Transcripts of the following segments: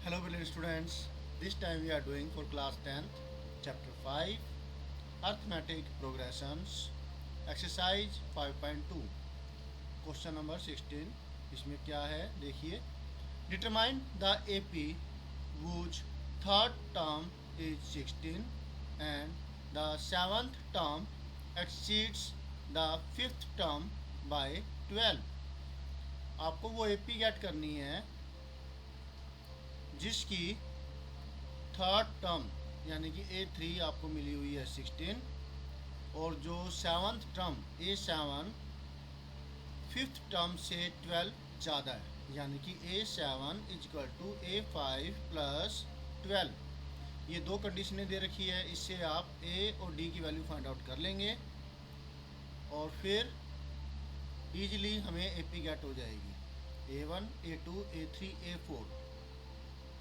Hello brilliant students. This time we are doing for class 10th chapter 5 arithmetic progressions exercise 5.2 question number 16. इसमें क्या है देखिए. Determine the AP whose third term is 16 and the seventh term exceeds the fifth term by 12. आपको वो AP gate करनी है जिसकी third term यानी कि A3 आपको मिली हुई है 16 और जो seventh term A7 fifth term से 12 ज़्यादा है यानी कि A7 is equal to A5 plus 12. ये दो कंडीशनें दे रखी है. इससे आप A और D की वैल्यू फाइंड आउट कर लेंगे और फिर ईजिली हमें AP गेट हो जाएगी. A1 A2 A3 A4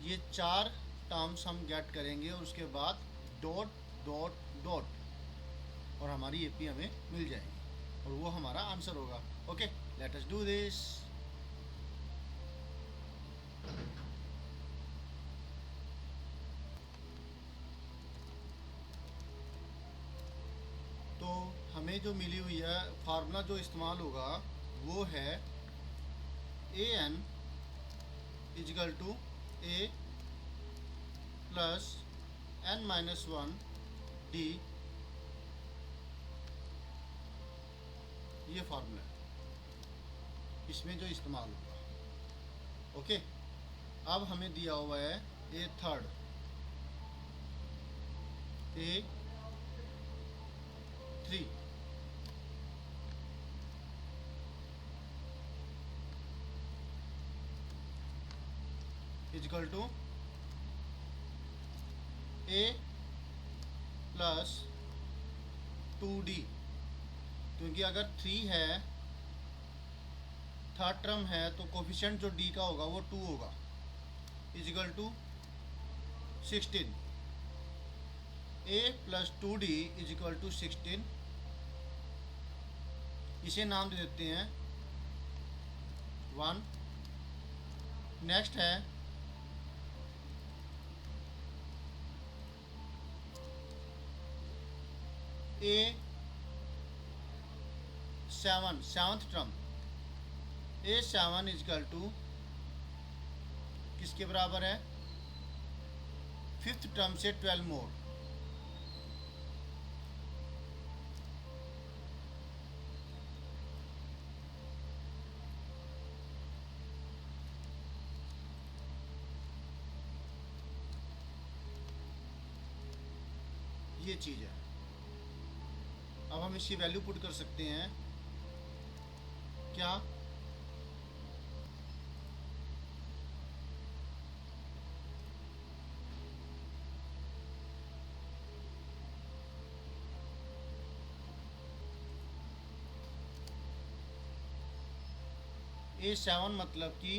ये चार टर्म्स हम गेट करेंगे और उसके बाद डॉट डॉट डॉट और हमारी एपी हमें मिल जाएगी और वो हमारा आंसर होगा. Okay, let us do this. तो हमें जो मिली हुई है फार्मूला जो इस्तेमाल होगा वो है AN equal to A plus n-1 D. ये फार्मूला है इसमें जो इस्तेमाल होगा. ओके, अब हमें दिया हुआ है A third A3 equal to A plus 2D. क्योंकि अगर 3 है थर्ड टर्म है तो कोफिशिएंट जो D का होगा वो 2 होगा equal to 16. A plus 2D equal to 16. इसे नाम दे देते हैं 1. नेक्स्ट है A7 seventh term A7 is equal to किसके बराबर है फिफ्थ टर्म से 12 मोर. ये चीज़ है. अब हम इसकी वैल्यू पुट कर सकते हैं क्या A7 मतलब कि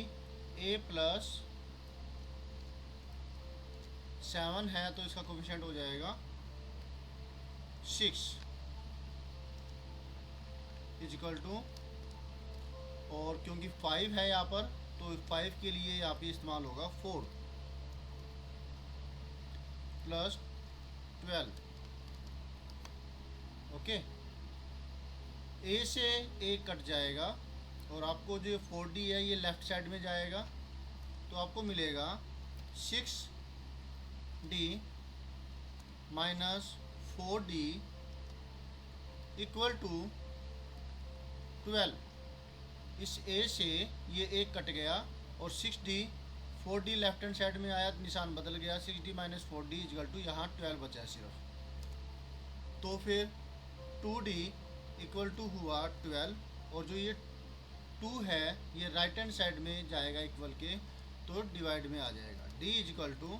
A प्लस 7 है तो इसका कोफिशिएंट हो जाएगा 6 इजकल टू और क्योंकि 5 है यहाँ पर तो 5 के लिए यहाँ पे इस्तेमाल होगा 4 प्लस 12. ओके, A से A कट जाएगा और आपको जो 4D है ये लेफ्ट साइड में जाएगा तो आपको मिलेगा 6D minus 4D equal to 12. इस A से ये एक कट गया और 6D 4D left hand side में आया निशान बदल गया 6D minus 4D is equal to यहाँ 12 बचा सिर्फ. तो फिर 2D इक्वल टू हुआ 12 और जो ये 2 है ये राइट हैंड साइड में जाएगा इक्वल के तो डिवाइड में आ जाएगा. D इजकल टू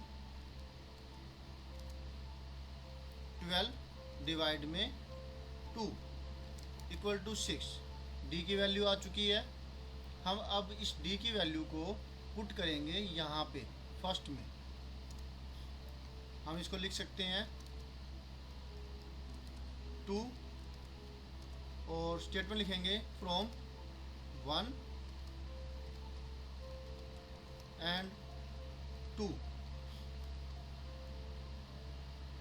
12 डिवाइड में 2 इक्वल टू 6. D की वैल्यू आ चुकी है. हम अब इस D की वैल्यू को पुट करेंगे यहाँ पे फर्स्ट में. हम इसको लिख सकते हैं 2 और स्टेटमेंट लिखेंगे फ्रॉम 1 and 2,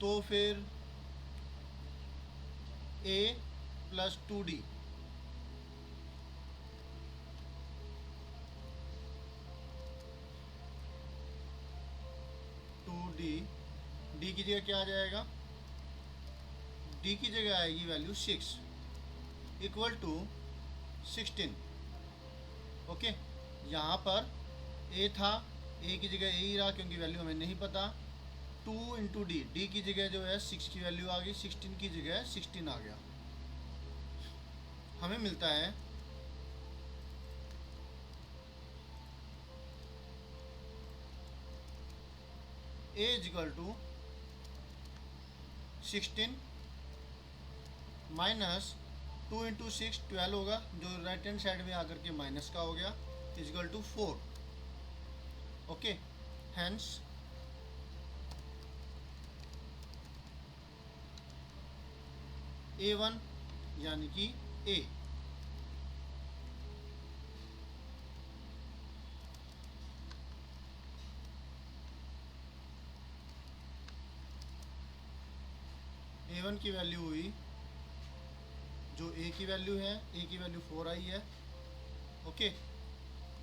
तो फिर a प्लस 2d, डी की जगह क्या आ जाएगा, डी की जगह आएगी वैल्यू 6 इक्वल टू 16। ओके, यहाँ पर ए था, ए की जगह ए ही रहा क्योंकि वैल्यू हमें नहीं पता। 2 इंटू डी, डी की जगह जो है 6 की वैल्यू आ गई, 16 की जगह 16 आ गया। हमें मिलता है ए इजिकल टू 16 माइनस 2 इंटू 6 12 होगा, जो राइट हैंड साइड में आकर के माइनस का हो गया, is equal to 4। Okay, hence A1 यानी कि ए। A1 की वैल्यू हुई, जो ए की वैल्यू है, ए की वैल्यू 4 आई है। ओके,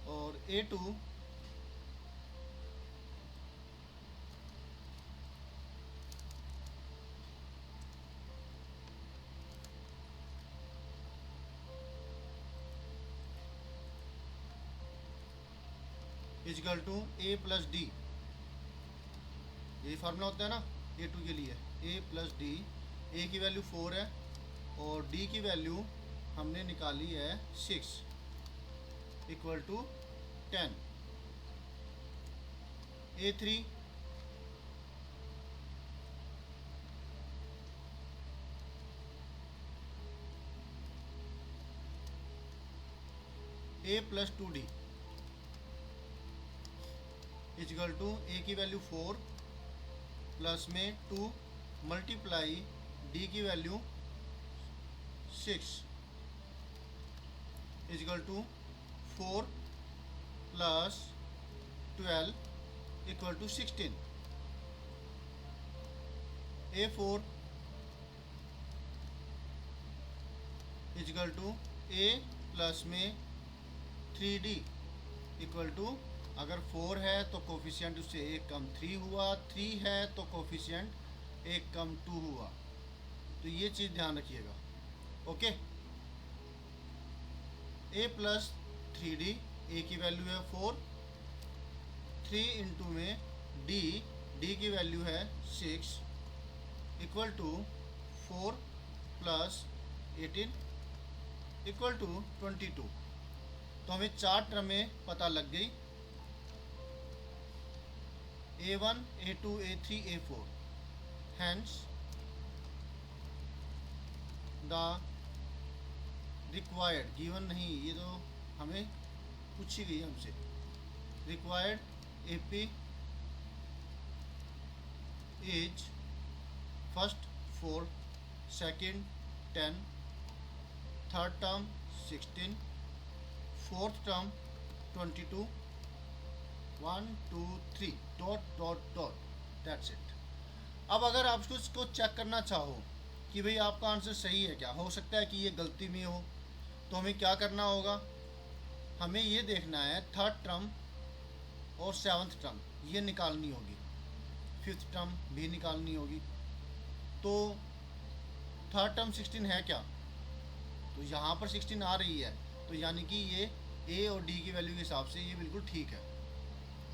और A2 equal to A plus D, ये फार्मूला होता है ना A2 के लिए, ए प्लस डी। ए की वैल्यू 4 है और डी की वैल्यू हमने निकाली है 6 equal to 10। A3 a plus 2d equal to a की वैल्यू 4 प्लस में 2 मल्टीप्लाई डी की value 6 equal to 4 plus 12 equal to 16। A4 equal to A plus में 3d इक्वल टू, अगर 4 है तो कोफिशिएंट उससे एक कम 3 हुआ, 3 है तो कोफिशिएंट एक कम 2 हुआ। तो ये चीज़ ध्यान रखिएगा। ओके, a प्लस 3d, ए की वैल्यू है 4, 3 इंटू में डी, डी की वैल्यू है 6 equal to 4 plus 18 equal to 22। तो हमें 4 टर्में पता लग गई, A1, A2, A3, A4। Hence the required, given नहीं, ये तो हमें पूछी गई हमसे, required AP is first 4, second 10, third term 16, fourth term 22, 1 2 3 dot dot dot, that's it. अब अगर आप इसको चेक करना चाहो कि भाई आपका आंसर सही है क्या, हो सकता है कि ये गलती में हो, तो हमें क्या करना होगा, हमें ये देखना है थर्ड टर्म और सेवन्थ टर्म ये निकालनी होगी, फिफ्थ टर्म भी निकालनी होगी। तो थर्ड टर्म 16 है क्या, तो यहाँ पर 16 आ रही है, तो यानी कि ये ए और डी की वैल्यू के हिसाब से ये बिल्कुल ठीक है,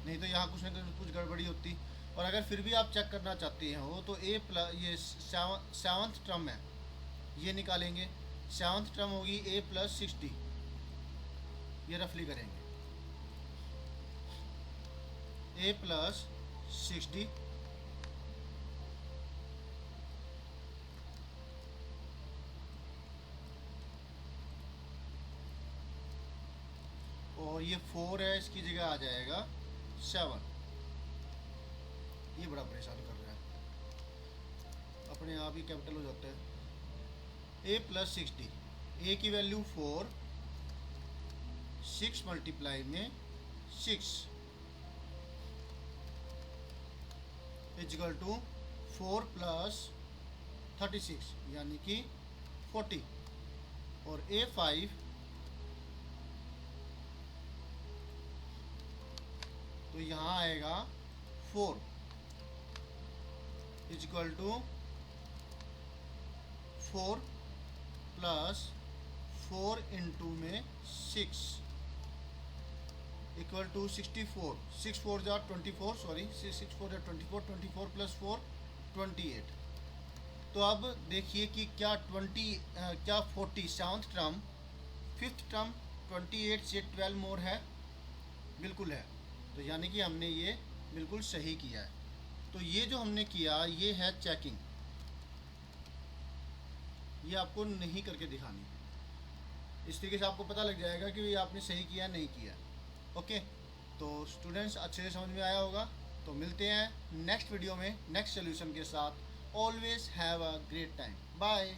नहीं तो यहाँ कुछ ना कुछ गड़बड़ी होती। और अगर फिर भी आप चेक करना चाहते हैं हो तो ए प्लस ये सेवन्थ टर्म है, ये निकालेंगे। सेवन्थ टर्म होगी ए प्लस 6d, ये रफली करेंगे, ए प्लस 6d और ये 4 है, इसकी जगह आ जाएगा 7। ये बड़ा परेशान कर रहा है, अपने आप ही कैपिटल हो जाता है। ए प्लस 6d, ए की वैल्यू 4, 6 मल्टीप्लाई में 6 इजकल टू 4 प्लस 36 यानी कि 40 और A5 तो यहाँ आएगा 4 इजकल टू 4 प्लस 4 इंटू में 6 इक्वल टू 64 6 4 जा 24 सॉरी 6 4 जा 24 24 प्लस 4 28। तो अब देखिए कि क्या 40 सेवन्थ टर्म फिफ्थ टर्म 28 से 12 मोर है, बिल्कुल है। तो यानी कि हमने ये बिल्कुल सही किया है। तो ये जो हमने किया ये है चेकिंग, ये आपको नहीं करके दिखानी। इस तरीके से आपको पता लग जाएगा कि ये आपने सही किया नहीं किया। ओके, तो स्टूडेंट्स अच्छे से समझ में आया होगा। तो मिलते हैं नेक्स्ट वीडियो में नेक्स्ट सोल्यूशन के साथ। Always have a great time. Bye.